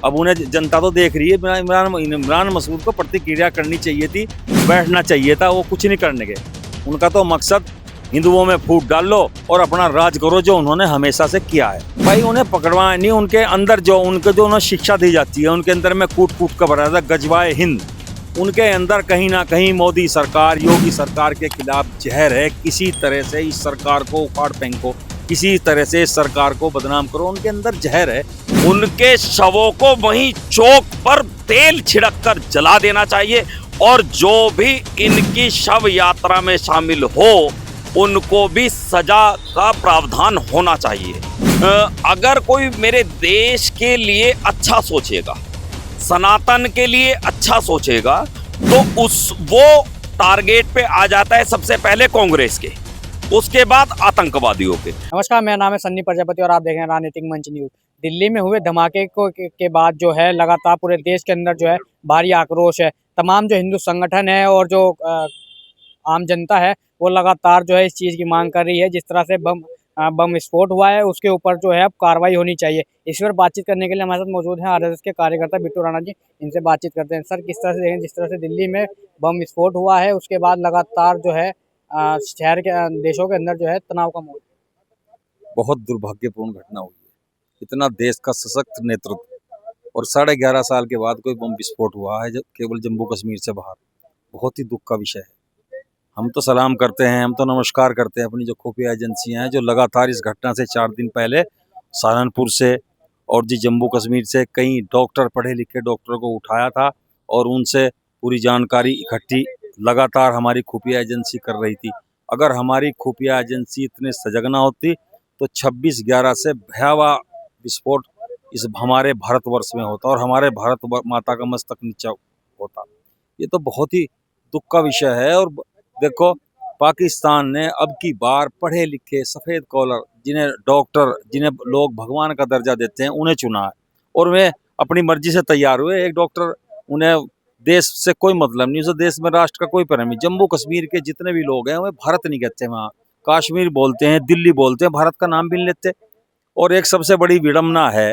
अब उन्हें जनता तो देख रही है, इमरान मसूद को प्रतिक्रिया करनी चाहिए थी, बैठना चाहिए था, वो कुछ नहीं करने के। उनका तो मकसद हिंदुओं में फूट डाल लो और अपना राज करो, जो उन्होंने हमेशा से किया है। भाई उन्हें पकड़वाए नहीं, उनके अंदर जो उन्हें शिक्षा दी जाती है, उनके अंदर में कूट कूट कर भरा था गजवाए हिंद। उनके अंदर कहीं ना कहीं मोदी सरकार, योगी सरकार के खिलाफ जहर है। किसी तरह से इस सरकार को उखाड़ फेंको, किसी तरह से इस सरकार को बदनाम करो, उनके अंदर जहर है। उनके शवों को वहीं चौक पर तेल छिड़क कर जला देना चाहिए और जो भी इनकी शव यात्रा में शामिल हो उनको भी सजा का प्रावधान होना चाहिए। अगर कोई मेरे देश के लिए अच्छा सोचेगा, सनातन के लिए अच्छा सोचेगा, तो वो टारगेट पे आ जाता है सबसे पहले कांग्रेस के, उसके बाद आतंकवादियों के। नमस्कार, मेरा नाम है सन्नी प्रजापति और आप देख रहे हैं राजनीतिक मंच न्यूज। दिल्ली में हुए धमाके के बाद जो है लगातार पूरे देश के अंदर जो है भारी आक्रोश है। तमाम जो हिंदू संगठन है और जो आम जनता है वो लगातार जो है इस चीज़ की मांग कर रही है। जिस तरह से बम विस्फोट हुआ है उसके ऊपर जो है अब कार्रवाई होनी चाहिए। इस पर बातचीत करने के लिए हमारे साथ मौजूद हैं आरएसएस के कार्यकर्ता बिट्टू राणा जी। इनसे बातचीत करते हैं। सर, किस तरह से देखें, जिस तरह से दिल्ली में बम विस्फोट हुआ है उसके बाद लगातार जो है शहर के देशों के अंदर जो है तनाव का माहौल। बहुत दुर्भाग्यपूर्ण घटना हुई है। इतना देश का सशक्त नेतृत्व और 11.5 साल के बाद कोई बम विस्फोट हुआ है जो केवल जम्मू कश्मीर से बाहर, बहुत ही दुख का विषय है। हम तो सलाम करते हैं, हम तो नमस्कार करते हैं अपनी जो खुफिया एजेंसियां हैं जो लगातार इस घटना से 4 दिन पहले सहारनपुर से और जम्मू कश्मीर से कई डॉक्टर, पढ़े लिखे डॉक्टरों को उठाया था और उनसे पूरी जानकारी इकट्ठी लगातार हमारी खुफिया एजेंसी कर रही थी। अगर हमारी खुफिया एजेंसी इतने सजग ना होती तो 26/11 से भयावह विस्फोट इस हमारे भारतवर्ष में होता और हमारे भारत माता का मस्तक नीचा होता। ये तो बहुत ही दुख का विषय है। और देखो, पाकिस्तान ने अब की बार पढ़े लिखे सफ़ेद कॉलर, जिन्हें डॉक्टर, जिन्हें लोग भगवान का दर्जा देते हैं, उन्हें चुना है और वे अपनी मर्जी से तैयार हुए। एक डॉक्टर, उन्हें देश से कोई मतलब नहीं, उसे देश में राष्ट्र का कोई प्रेम नहीं। जम्मू कश्मीर के जितने भी लोग हैं वे भारत नहीं कहते, वहाँ कश्मीर बोलते हैं, दिल्ली बोलते हैं, भारत का नाम भी नहीं लेते। और एक सबसे बड़ी विडम्बना है,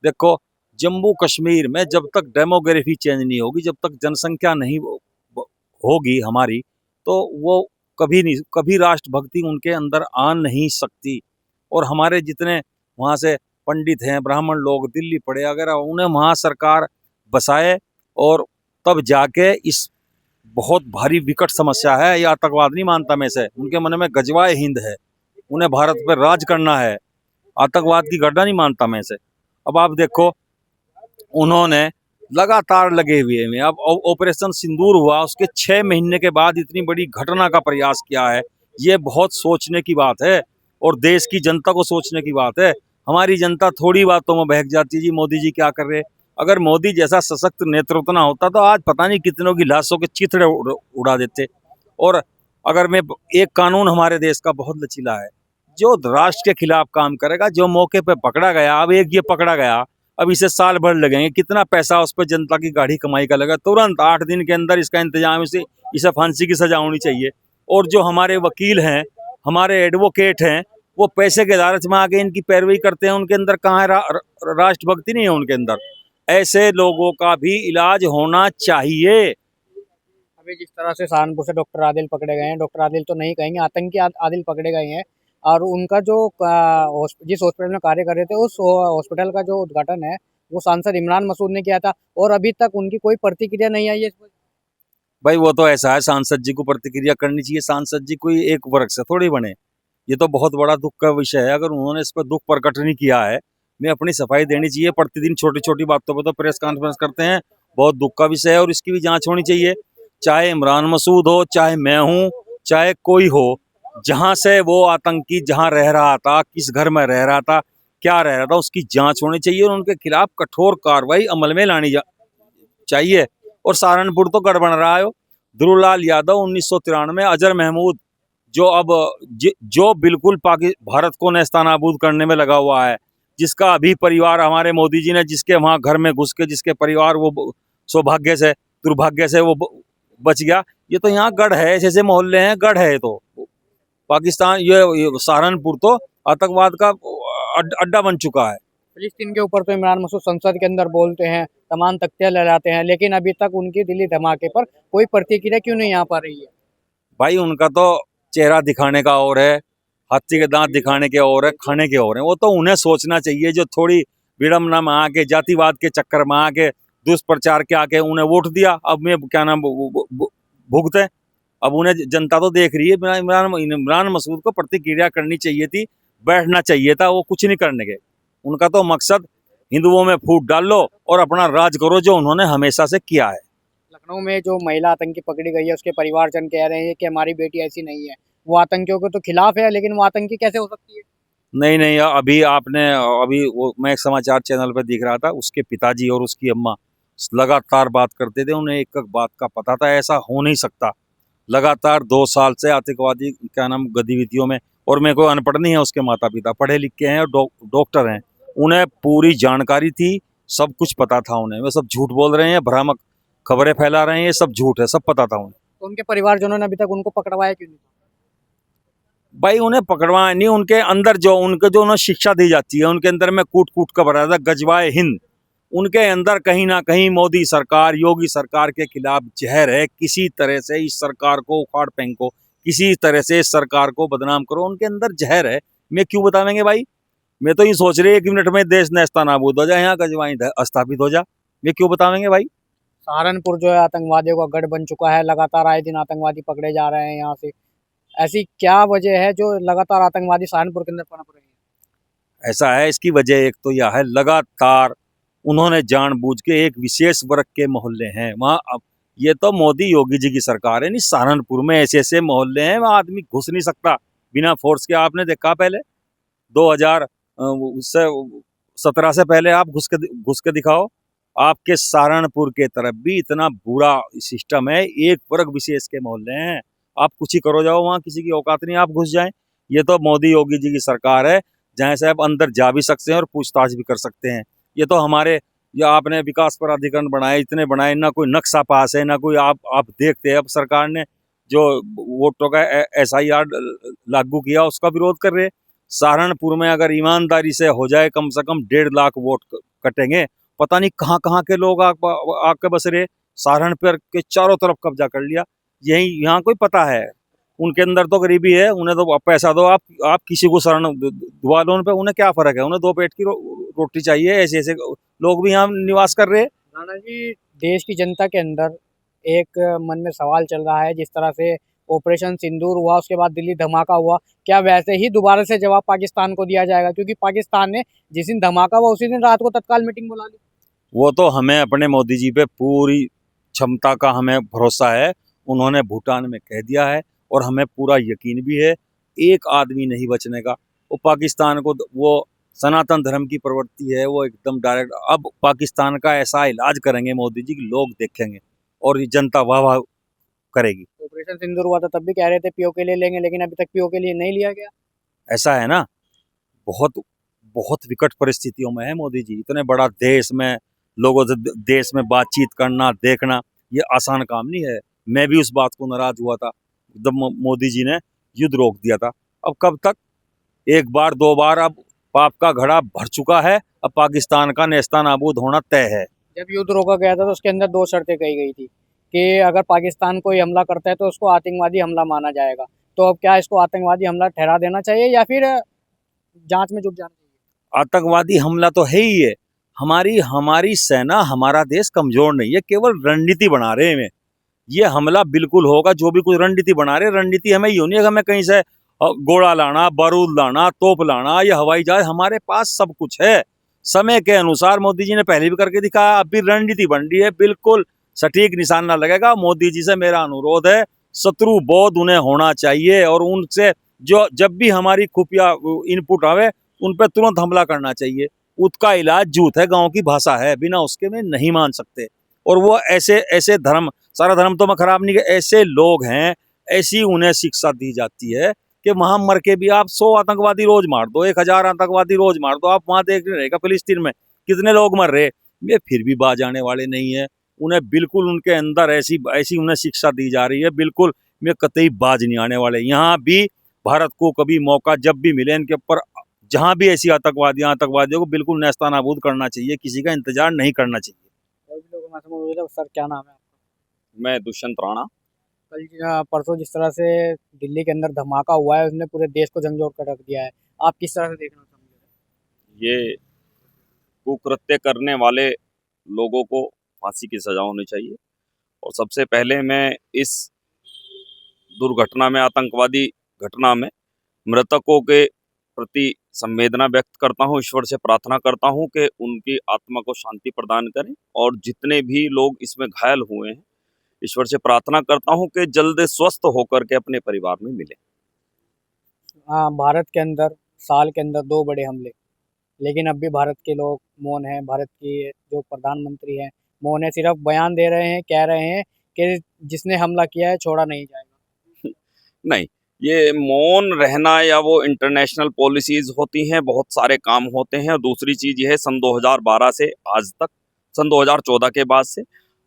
देखो, जम्मू कश्मीर में जब तक डेमोग्राफी चेंज नहीं होगी, जब तक जनसंख्या नहीं होगी हमारी, तो वो कभी राष्ट्रभक्ति उनके अंदर आ नहीं सकती। और हमारे जितने वहाँ से पंडित हैं, ब्राह्मण लोग दिल्ली पढ़े, अगर उन्हें वहाँ सरकार बसाए और तब जाके इस बहुत भारी विकट समस्या है। ये आतंकवाद नहीं मानता मैं से, उनके मन में गजवाए हिंद है, उन्हें भारत पर राज करना है, आतंकवाद की गणना नहीं मानता मैं से। अब आप देखो, उन्होंने लगातार लगे हुए हैं। अब ऑपरेशन सिंदूर हुआ, उसके 6 महीने के बाद इतनी बड़ी घटना का प्रयास किया है। ये बहुत सोचने की बात है और देश की जनता को सोचने की बात है। हमारी जनता थोड़ी बातों में बहक जाती है, जी मोदी जी क्या कर रहे हैं। अगर मोदी जैसा सशक्त नेतृत्व ना होता तो आज पता नहीं कितनों की लाशों के चिथड़े उड़ा देते। और अगर मैं एक कानून हमारे देश का बहुत लचीला है, जो राष्ट्र के खिलाफ काम करेगा, जो मौके पे पकड़ा गया, अब एक ये पकड़ा गया, अब इसे साल भर लगेंगे, कितना पैसा उस पर जनता की गाढ़ी कमाई का लगा, तुरंत 8 दिन के अंदर इसका इंतजाम, इसे फांसी की सजा होनी चाहिए। और जो हमारे वकील हैं, हमारे एडवोकेट हैं, वो पैसे के लालच में आके इनकी पैरवी करते हैं, उनके अंदर कहाँ है राष्ट्रभक्ति नहीं है उनके अंदर। ऐसे लोगों का भी इलाज होना चाहिए। अभी जिस तरह से सहारनपुर से डॉक्टर आदिल पकड़े गए हैं, डॉक्टर आदिल तो नहीं कहेंगे, आतंकी आदिल पकड़े गए हैं और उनका जो जिस हॉस्पिटल में कार्य कर रहे थे उस हॉस्पिटल का जो उद्घाटन है वो सांसद इमरान मसूद ने किया था और अभी तक उनकी कोई प्रतिक्रिया नहीं आई है इस पर। भाई वो तो ऐसा है, सांसद जी को प्रतिक्रिया करनी चाहिए। सांसद जी कोई एक वर्ग से थोड़ी बने। ये तो बहुत बड़ा दुख का विषय है। अगर उन्होंने इस पर दुख प्रकट नहीं किया है, मैं अपनी सफाई देनी चाहिए। प्रतिदिन छोटी छोटी बातों पर तो प्रेस कॉन्फ्रेंस करते हैं, बहुत दुख का विषय है और इसकी भी जांच होनी चाहिए। चाहे इमरान मसूद हो, चाहे मैं हूँ, चाहे कोई हो, जहाँ से वो आतंकी जहाँ रह रहा था, किस घर में रह रहा था, क्या रह रहा था, उसकी जांच होनी चाहिए और उनके खिलाफ कठोर कार्रवाई अमल में लानी चाहिए। और सहारनपुर तो गढ़ बन रहा है। ध्रुवलाल यादव 1993, अजहर महमूद जो बिल्कुल भारत को नेस्तनाबूद करने में लगा हुआ है, जिसका अभी परिवार हमारे मोदी जी ने, जिसके वहाँ घर में घुस के जिसके परिवार वो सौभाग्य से, दुर्भाग्य से वो बच गया। ये तो यहाँ गढ़ है, ऐसे मोहल्ले हैं, गढ़ है। तो पाकिस्तान, ये सहारनपुर तो आतंकवाद का अड्डा बन चुका है। फिलिस्तीन के ऊपर तो इमरान मसूद संसद के अंदर बोलते हैं, तमाम तख्तियां लहराते हैं, लेकिन अभी तक उनकी दिल्ली धमाके पर कोई प्रतिक्रिया क्यों नहीं आ पा रही है? भाई उनका तो चेहरा दिखाने का और है, हाथी के दांत दिखाने के और है, खाने के और है। वो तो उन्हें सोचना चाहिए, जो थोड़ी विडम्बना में आके, जातिवाद के चक्कर में आके, दुष्प्रचार के आके उन्हें वोट दिया, अब मैं क्या नाम भुगते। अब उन्हें जनता तो देख रही है। इमरान मसूद को प्रतिक्रिया करनी चाहिए थी, बैठना चाहिए था, वो कुछ नहीं करने के। उनका तो मकसद हिंदुओं में फूट डाल लो और अपना राज करो, जो उन्होंने हमेशा से किया है। लखनऊ में जो महिला आतंकी पकड़ी गई है, उसके परिवारजन कह रहे हैं कि हमारी बेटी ऐसी नहीं है, वो आतंकियों के तो खिलाफ है, लेकिन वो आतंकी कैसे हो सकती है? नहीं नहीं, अभी वो मैं एक समाचार चैनल पर दिख रहा था, उसके पिताजी और उसकी अम्मा लगातार बात करते थे, उन्हें एक एक बात का पता था, ऐसा हो नहीं सकता। लगातार 2 साल से आतंकवादी क्या नाम गतिविधियों में, और मेरे को अनपढ़ नहीं है, उसके माता पिता पढ़े लिखे हैं और डॉक्टर हैं, उन्हें पूरी जानकारी थी, सब कुछ पता था उन्हें। वे सब झूठ बोल रहे हैं, भ्रामक खबरें फैला रहे हैं, ये सब झूठ है, सब पता था उन्हें। तो उनके परिवारजनों ने अभी तक उनको पकड़वाया क्यों नहीं? भाई उन्हें पकड़वाया नहीं, उनके अंदर जो उन्हें शिक्षा दी जाती है, उनके अंदर में कूट कूट कर भरा था गजवाए हिंद। उनके अंदर कहीं ना कहीं मोदी सरकार, योगी सरकार के खिलाफ जहर है। किसी तरह से इस सरकार को उखाड़ फेंको, किसी तरह से इस सरकार को बदनाम करो, उनके अंदर जहर है। मैं क्यों बतावेंगे भाई? मैं तो ये सोच रही 1 मिनट में देश नेस्ता नाबूद हो जाए, यहाँ गजवाई स्थापित हो जा। मैं क्यों बतावेंगे भाई? सहारनपुर जो है आतंकवादियों का गढ़ बन चुका है, लगातार आए दिन आतंकवादी पकड़े जा रहे हैं यहाँ से। ऐसी क्या वजह है जो लगातार आतंकवादी सहारनपुर के अंदर पनप रहे हैं? ऐसा है, इसकी वजह एक तो यह है, लगातार उन्होंने जानबूझ के, एक विशेष वर्ग के मोहल्ले हैं वहाँ, अब ये तो मोदी योगी जी की सरकार है नहीं, सहारनपुर में ऐसे ऐसे मोहल्ले हैं वहाँ आदमी घुस नहीं सकता बिना फोर्स के। आपने देखा पहले 2017 से पहले आप घुस के दिखाओ। आपके सहारनपुर के तरफ भी इतना बुरा सिस्टम है, एक वर्ग विशेष के मोहल्ले हैं, आप कुछ ही करो जाओ, वहाँ किसी की औकात नहीं आप घुस जाएं। ये तो मोदी योगी जी की सरकार है, जहाँ से आप अंदर जा भी सकते हैं और पूछताछ भी कर सकते हैं। ये तो हमारे, या आपने विकास प्राधिकरण बनाए, इतने बनाए, ना कोई नक्शा पास है, ना कोई आप देखते हैं। अब सरकार ने जो वोटों का SIR लागू किया, उसका विरोध कर रहे हैं। सहारनपुर में अगर ईमानदारी से हो जाए, कम से कम 1.5 लाख वोट कटेंगे। पता नहीं कहाँ कहाँ के लोग आके बस रहे, सहारनपुर के चारों तरफ कब्जा कर लिया। यही यहाँ कोई पता है? उनके अंदर तो गरीबी है, उन्हें तो पैसा दो, आप किसी को शरण दुआ लो उन पे, उन्हें क्या फर्क है? उन्हें 2 पेट की रोटी चाहिए। ऐसे ऐसे लोग भी यहाँ निवास कर रहे हैं। राणा जी, देश की जनता के अंदर एक मन में सवाल चल रहा है, जिस तरह से ऑपरेशन सिंदूर हुआ, उसके बाद दिल्ली धमाका हुआ, क्या वैसे ही दोबारा से जवाब पाकिस्तान को दिया जाएगा? क्योंकि पाकिस्तान ने जिस दिन धमाका हुआ उसी दिन रात को तत्काल मीटिंग बुला ली। वो तो हमें अपने मोदी जी पे पूरी क्षमता का हमें भरोसा है, उन्होंने भूटान में कह दिया है और हमें पूरा यकीन भी है, एक आदमी नहीं बचने का। वो पाकिस्तान को, वो सनातन धर्म की प्रवृत्ति है, वो एकदम डायरेक्ट। अब पाकिस्तान का ऐसा इलाज करेंगे मोदी जी कि लोग देखेंगे और ये जनता वाह वाह करेगी। ऑपरेशन सिंदूर हुआ था तब भी कह रहे थे पीओ के लिए लेंगे, लेकिन अभी तक पीओ के लिए नहीं लिया गया। ऐसा है ना, बहुत बहुत विकट परिस्थितियों में है मोदी जी। इतने बड़ा देश में लोगों से देश में बातचीत करना, देखना, ये आसान काम नहीं है। मैं भी उस बात को नाराज हुआ था जब मोदी जी ने युद्ध रोक दिया था। अब कब तक? एक बार 2 बार, अब पाप का घड़ा भर चुका है, अब पाकिस्तान का नेस्ता नाबूद होना तय है। जब युद्ध रोका गया था तो उसके अंदर 2 शर्तें कही गई थी कि अगर पाकिस्तान कोई हमला करता है तो उसको आतंकवादी हमला माना जाएगा। तो अब क्या इसको आतंकवादी हमला ठहरा देना चाहिए या फिर जांच में जुट जाना चाहिए? आतंकवादी हमला तो है ही है। हमारी हमारी सेना, हमारा देश कमजोर नहीं है, केवल रणनीति बना रहे हैं। ये हमला बिल्कुल होगा, जो भी कुछ रणनीति बना रहे, रणनीति हमें यूं नहीं है हमें कहीं से गोला लाना, बारूद लाना, तोप लाना या हवाई जहाज, हमारे पास सब कुछ है। समय के अनुसार मोदी जी ने पहले भी करके दिखाया, अब भी रणनीति बन रही है, बिल्कुल सटीक निशाना लगेगा। मोदी जी से मेरा अनुरोध है, शत्रु बोध उन्हें होना चाहिए और उनसे जो जब भी हमारी खुफिया इनपुट आवे, उन पर तुरंत हमला करना चाहिए। उसका इलाज जूत है, गांव की भाषा है, बिना उसके में नहीं मान सकते। और वो ऐसे ऐसे धर्म, सारा धर्म तो मैं खराब नहीं, ऐसे लोग हैं, ऐसी उन्हें शिक्षा दी जाती है कि वहां मर के भी आप 100 आतंकवादी रोज मार दो, 1000 आतंकवादी रोज मार दो, आप वहां देख रहेगा फिलिस्तीन में कितने लोग मर रहे, ये फिर भी बाज आने वाले नहीं है। उन्हें बिल्कुल उनके अंदर ऐसी ऐसी उन्हें शिक्षा दी जा रही है, बिल्कुल में कतई बाज नहीं आने वाले। यहाँ भी भारत को कभी मौका जब भी मिले इनके ऊपर जहां भी ऐसी आतंकवादियों को बिल्कुल नेस्तनाबूद करना चाहिए, किसी का इंतजार नहीं करना चाहिए। और भी लोगों में मौजूद है। सर क्या नाम है आपका? मैं दुष्यंत राणा। कल परसों जिस तरह से दिल्ली के अंदर धमाका हुआ है उसने पूरे देश को झंझोड़ कर रख दिया है। आप किस तरह से देखना समझे? ये कुकृत्य करने वाले लोगों को फांसी की सजा होनी चाहिए। और सबसे पहले मैं इस दुर्घटना में, आतंकवादी घटना में मृतकों के प्रति संवेदना व्यक्त करता हूँ। ईश्वर से प्रार्थना करता हूँ कि उनकी आत्मा को शांति प्रदान करें, और जितने भी लोग इसमें घायल हुए हैं, ईश्वर से प्रार्थना करता हूँ कि जल्द स्वस्थ होकर के अपने परिवार में मिलें। हाँ, भारत के अंदर साल के अंदर 2 बड़े हमले, लेकिन अब भी भारत के लोग मौन हैं। भारत की जो प्रधानमंत्री हैं मौन है, सिर्फ बयान दे रहे हैं, कह रहे हैं कि जिसने हमला किया है छोड़ा नहीं जाएगा। नहीं, ये मौन रहना या वो इंटरनेशनल पॉलिसीज होती हैं, बहुत सारे काम होते हैं। और दूसरी चीज ये है, सन 2012 से आज तक, सन 2014 के बाद से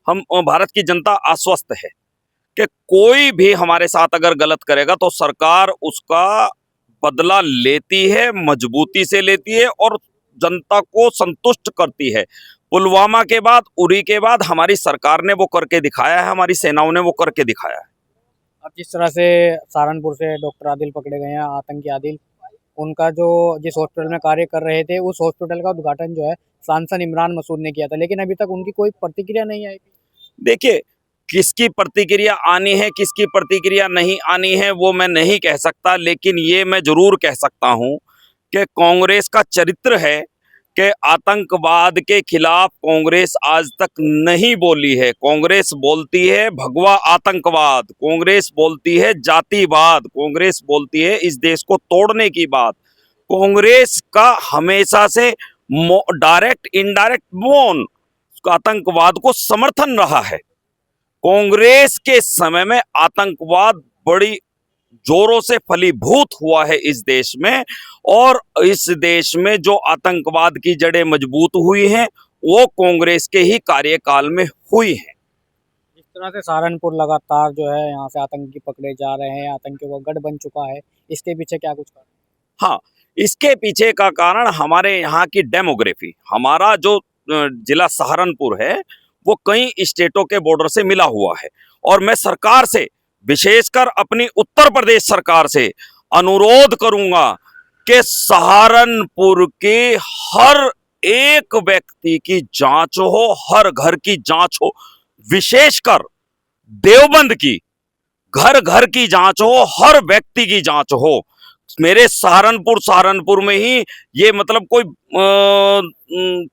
हम भारत की जनता आश्वस्त है कि कोई भी हमारे साथ अगर गलत करेगा तो सरकार उसका बदला लेती है, मजबूती से लेती है और जनता को संतुष्ट करती है। पुलवामा के बाद, उरी के बाद हमारी सरकार ने वो करके दिखाया है, हमारी सेनाओं ने वो करके दिखाया है। अब जिस तरह से सहारनपुर से डॉक्टर आदिल पकड़े गए हैं, आतंकी आदिल, उनका जो जिस हॉस्पिटल में कार्य कर रहे थे उस हॉस्पिटल का उद्घाटन जो है सांसद इमरान मसूद ने किया था, लेकिन अभी तक उनकी कोई प्रतिक्रिया नहीं आई। देखिए, किसकी प्रतिक्रिया आनी है, किसकी प्रतिक्रिया नहीं आनी है, वो मैं नहीं कह सकता, लेकिन ये मैं जरूर कह सकता हूं कि कांग्रेस का चरित्र है कि आतंकवाद के खिलाफ कांग्रेस आज तक नहीं बोली है। कांग्रेस बोलती है भगवा आतंकवाद, कांग्रेस बोलती है जातिवाद, कांग्रेस बोलती है इस देश को तोड़ने की बात। कांग्रेस का हमेशा से डायरेक्ट इनडायरेक्ट मौन आतंकवाद को समर्थन रहा है। कांग्रेस के समय में आतंकवाद बड़ी जोरों से फलीभूत हुआ है इस देश में, और इस देश में जो आतंकवाद की जड़ें मजबूत हुई हैं वो कांग्रेस के ही कार्यकाल में हुई हैं। जिस तरह से सहारनपुर लगातार जो है यहाँ से आतंकी पकड़े जा रहे हैं, आतंकियों का गढ़ बन चुका है, इसके पीछे क्या कुछ कारण? हाँ, इसके पीछे का कारण हमारे यहाँ की डेमोग्राफी। हमारा जो जिला सहारनपुर है वो कई स्टेटों के बॉर्डर से मिला हुआ है, और मैं सरकार से, विशेषकर अपनी उत्तर प्रदेश सरकार से अनुरोध करूंगा कि सहारनपुर के हर एक व्यक्ति की जांच हो, हर घर की जांच हो, विशेषकर देवबंद की घर घर की जांच हो, हर व्यक्ति की जांच हो। मेरे सहारनपुर में ही ये मतलब कोई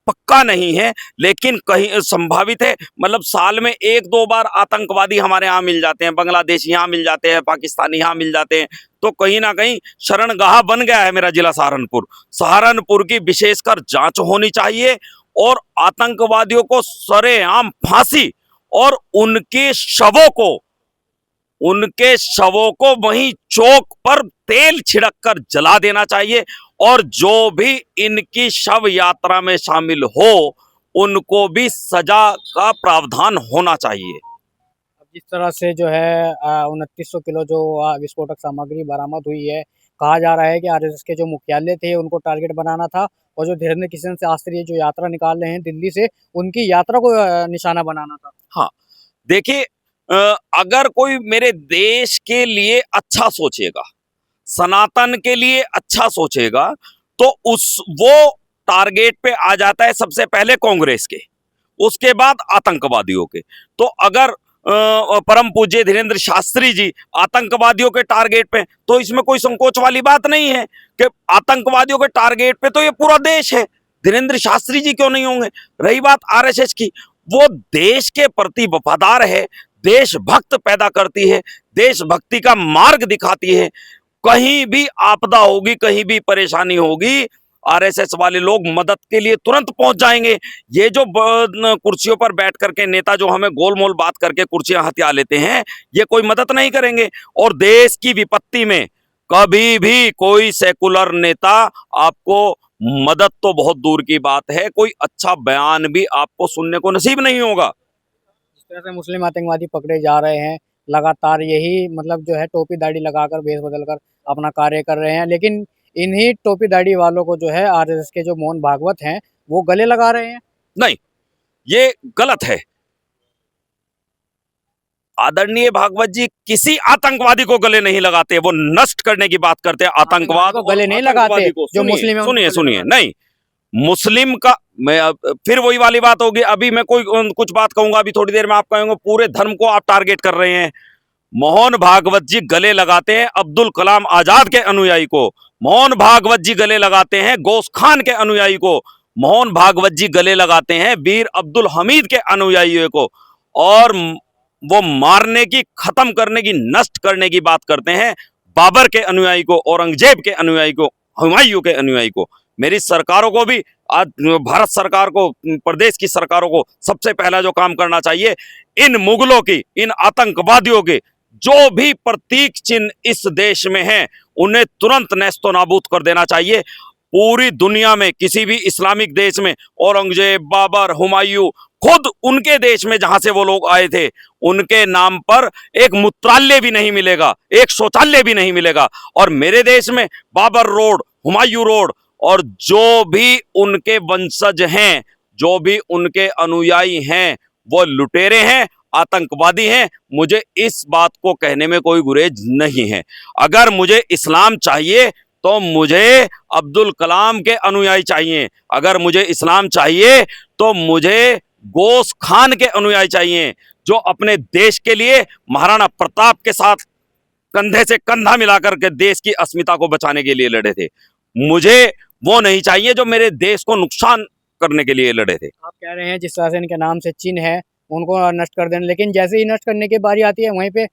पक्का नहीं है, लेकिन कहीं संभावित है। मतलब साल में 1-2 बार आतंकवादी हमारे यहाँ मिल जाते हैं, बांग्लादेशी यहाँ मिल जाते हैं, पाकिस्तानी यहाँ मिल जाते हैं, तो कहीं ना कहीं शरणगाह बन गया है मेरा जिला सहारनपुर। सहारनपुर की विशेषकर जांच होनी चाहिए, और आतंकवादियों को सरेआम फांसी और उनके शवों को वहीं चौक पर तेल छिड़क कर जला देना चाहिए, और जो भी इनकी शव यात्रा में शामिल हो उनको भी सजा का प्रावधान होना चाहिए। अब जिस तरह से जो है 2900 किलो जो विस्फोटक सामग्री बरामद हुई है, कहा जा रहा है कि आरएसएस के जो मुख्यालय थे उनको टारगेट बनाना था, और जो धीरेन्द्र किशन शास्त्री जो यात्रा निकाल रहे हैं दिल्ली से, उनकी यात्रा को निशाना बनाना था। हाँ, देखिए, अगर कोई मेरे देश के लिए अच्छा सोचेगा, सनातन के लिए अच्छा सोचेगा, तो वो टारगेट पे आ जाता है सबसे पहले कांग्रेस के, उसके बाद आतंकवादियों के। तो अगर परम पूज्य धीरेन्द्र शास्त्री जी आतंकवादियों के टारगेट पे, तो इसमें कोई संकोच वाली बात नहीं है कि आतंकवादियों के टारगेट पे तो ये पूरा देश है, धीरेन्द्र शास्त्री जी क्यों नहीं होंगे। रही बात आरएसएस की, वो देश के प्रति वफादार है, देशभक्त पैदा करती है, देशभक्ति का मार्ग दिखाती है। कहीं भी आपदा होगी, कहीं भी परेशानी होगी, आरएसएस वाले लोग मदद के लिए तुरंत पहुंच जाएंगे। ये जो कुर्सियों पर बैठ करके नेता जो हमें गोलमोल बात करके कुर्सियां हथिया लेते हैं, ये कोई मदद नहीं करेंगे। और देश की विपत्ति में कभी भी कोई सेकुलर नेता आपको, मदद तो बहुत दूर की बात है, कोई अच्छा बयान भी आपको सुनने को नसीब नहीं होगा। जिस तरह से मुस्लिम आतंकवादी पकड़े जा रहे हैं, लगातार यही मतलब जो है टोपी दाढ़ी लगाकर, भेष बदलकर अपना कार्य कर रहे हैं, लेकिन इन्हीं टोपी दाढ़ी वालों को जो है आरएसएस के जो मोहन भागवत हैं वो गले लगा रहे हैं। नहीं, ये गलत है। आदरणीय भागवत जी किसी आतंकवादी को गले नहीं लगाते, वो नष्ट करने की बात करते हैं आतंकवाद को गले और नहीं लगाते, आतंकवादी को। जो सुनिए, मुस्लिम है सुनिए उनको सुनिए, गले नहीं, मुस्लिम का मैं फिर वही वाली बात होगी। अभी मैं कोई कुछ बात कहूंगा, अभी थोड़ी देर में आप कहेंगे पूरे धर्म को आप टारगेट कर रहे हैं। मोहन भागवत जी गले लगाते हैं अब्दुल कलाम आजाद के अनुयायी को, मोहन भागवत जी गले लगाते हैं गौस खान के अनुयायी को, मोहन भागवत जी गले लगाते हैं वीर अब्दुल हमीद के अनुयायियों को, और वो मारने की, खत्म करने की, नष्ट करने की बात करते हैं बाबर के अनुयायी को, औरंगजेब के अनुयायी को, हुमायूं के अनुयायी को। मेरी सरकारों को भी, आज भारत सरकार को, प्रदेश की सरकारों को सबसे पहला जो काम करना चाहिए, इन मुगलों की, इन आतंकवादियों के जो भी प्रतीक चिन्ह इस देश में हैं उन्हें तुरंत नेस्तो नाबूद कर देना चाहिए। पूरी दुनिया में किसी भी इस्लामिक देश में औरंगजेब, बाबर, हुमायूं, खुद उनके देश में जहां से वो लोग आए थे, उनके नाम पर एक मूत्रालय भी नहीं मिलेगा, एक शौचालय भी नहीं मिलेगा। और मेरे देश में बाबर रोड, हुमायूं रोड, और जो भी उनके वंशज हैं, जो भी उनके अनुयायी हैं, वो लुटेरे हैं, आतंकवादी हैं। मुझे इस बात को कहने में कोई गुरेज नहीं है। अगर मुझे इस्लाम चाहिए तो मुझे अब्दुल कलाम के अनुयायी चाहिए, अगर मुझे इस्लाम चाहिए तो मुझे गौस खान के अनुयायी चाहिए, जो अपने देश के लिए महाराणा प्रताप के साथ कंधे से कंधा मिलाकर के देश की अस्मिता को बचाने के लिए लड़े थे। मुझे वो नहीं चाहिए जो मेरे देश को नुकसान करने के लिए लड़े थे। आप कह रहे हैं जिस तरह से इनके नाम से चिन्ह है उनको नष्ट कर देना, लेकिन जैसे ही नष्ट करने की बारी आती है वहीं पे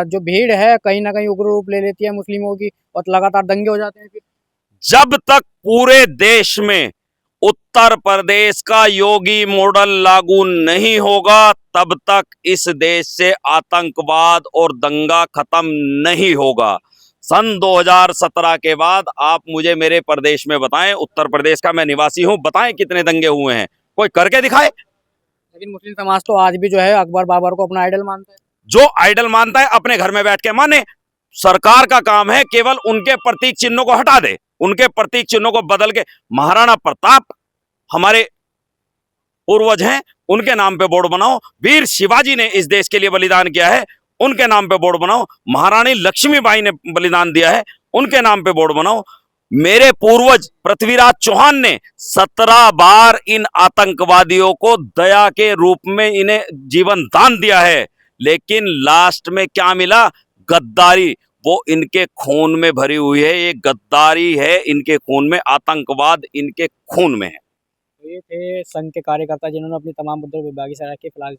जो भीड़ है कहीं ना कहीं उग्र रूप ले लेती है मुस्लिमों की और लगातार दंगे हो जाते हैं। फिर जब तक पूरे देश में उत्तर प्रदेश का योगी मॉडल लागू नहीं होगा, तब तक इस देश से आतंकवाद और दंगा खत्म नहीं होगा। सन 2017 के बाद आप मुझे मेरे प्रदेश में बताएं, उत्तर प्रदेश का मैं निवासी हूं, बताएं कितने दंगे हुए हैं, कोई करके दिखाए। लेकिन मुस्लिम समाज तो आज भी जो है अकबर बाबर को अपना आइडल मानता है। जो आइडल मानता है अपने घर में बैठ के माने। सरकार का काम है केवल उनके प्रतीक चिन्हों को हटा दे, उनके प्रतीक चिन्हों को बदल के, महाराणा प्रताप हमारे पूर्वज हैं, उनके नाम पे बोर्ड बनाओ। वीर शिवाजी ने इस देश के लिए बलिदान किया है, उनके नाम पे बोर्ड बनाओ। महारानी लक्ष्मीबाई ने बलिदान दिया है, उनके नाम पे बोर्ड बनाओ। मेरे पूर्वज पृथ्वीराज चौहान ने 17 बार इन आतंकवादियों को दया के रूप में इन्हें जीवन दान दिया है, लेकिन लास्ट में क्या मिला? गद्दारी। वो इनके खून में भरी हुई है, ये गद्दारी है इनके खून में, आतंकवाद इनके खून में है। ये थे संघ के कार्यकर्ता जिन्होंने अपनी तमाम मुद्दों पर विभागीय सलाह की फिलहाल